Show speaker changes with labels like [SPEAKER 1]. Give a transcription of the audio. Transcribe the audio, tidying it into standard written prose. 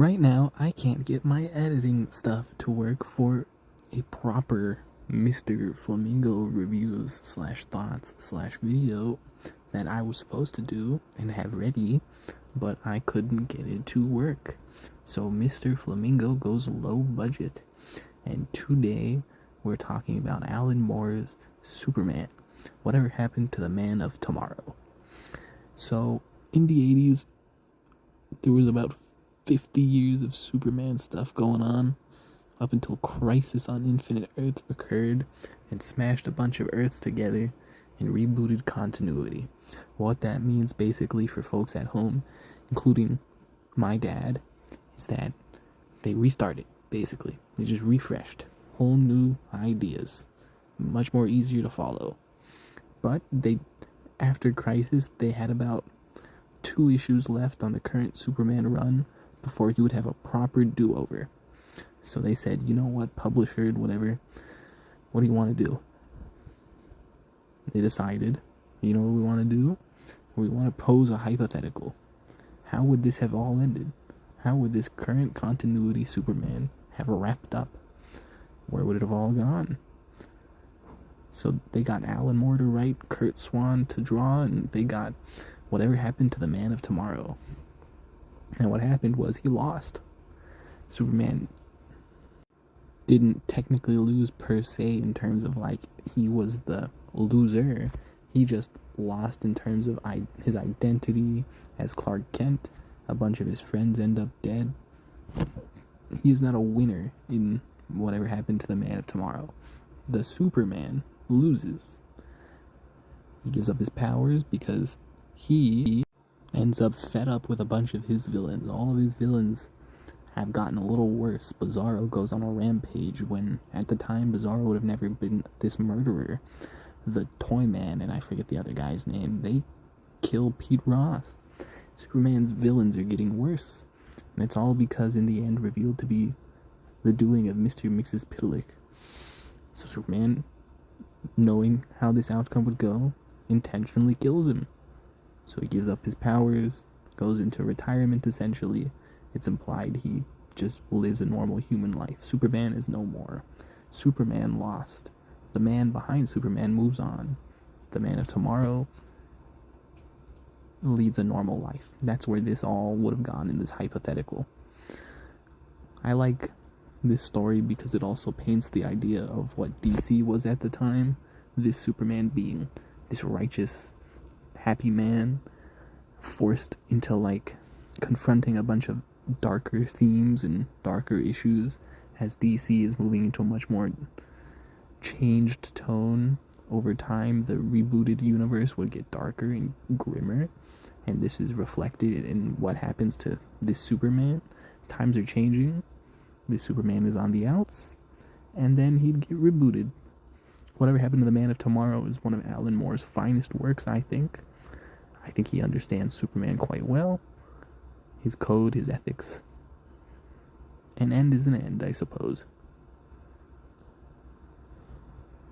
[SPEAKER 1] Right now, I can't get my editing stuff to work for a proper Mr. Flamingo reviews slash thoughts slash video that I was supposed to do and have ready, but I couldn't get it to work. So Mr. Flamingo goes low budget. And today, we're talking about Alan Moore's Superman. Whatever happened to the Man of Tomorrow? So, in the 80s, there was about 50 years of Superman stuff going on up until Crisis on Infinite Earths occurred and smashed a bunch of Earths together and rebooted continuity. What that means basically for folks at home, including my dad, is that they restarted, basically. They just refreshed. Whole new ideas. Much more easier to follow. But after Crisis, they had about 2 issues left on the current Superman run before he would have a proper do-over. So they said, you know what, publisher, whatever, what do you want to do? They decided, you know what we want to do? We want to pose a hypothetical. How would this have all ended? How would this current continuity Superman have wrapped up? Where would it have all gone? So they got Alan Moore to write, Kurt Swan to draw, and they got whatever happened to the Man of Tomorrow. And what happened was he lost. Superman didn't technically lose per se in terms of like he was the loser. He just lost in terms of his identity as Clark Kent. A bunch of his friends end up dead. He is not a winner in whatever happened to the Man of Tomorrow. The Superman loses. He gives up his powers because he ends up fed up with a bunch of his villains. All of his villains have gotten a little worse. Bizarro goes on a rampage when, at the time, Bizarro would have never been this murderer. The Toyman, and I forget the other guy's name, they kill Pete Ross. Superman's villains are getting worse. And it's all because, in the end, revealed to be the doing of Mr. Mxyzptlk. So Superman, knowing how this outcome would go, intentionally kills him. So he gives up his powers, goes into retirement essentially. It's implied he just lives a normal human life. Superman is no more. Superman lost. The man behind Superman moves on. The Man of Tomorrow leads a normal life. That's where this all would have gone in this hypothetical. I like this story because it also paints the idea of what DC was at the time. This Superman being this righteous, happy man forced into like confronting a bunch of darker themes and darker issues as DC is moving into a much more changed tone. Over time, the rebooted universe would get darker and grimmer, and this is reflected in what happens to this Superman. Times are changing. This Superman is on the outs, and then he'd get rebooted. Whatever Happened to the Man of Tomorrow is one of Alan Moore's finest works, I think. I think he understands Superman quite well. His code, his ethics. An end is an end, I suppose.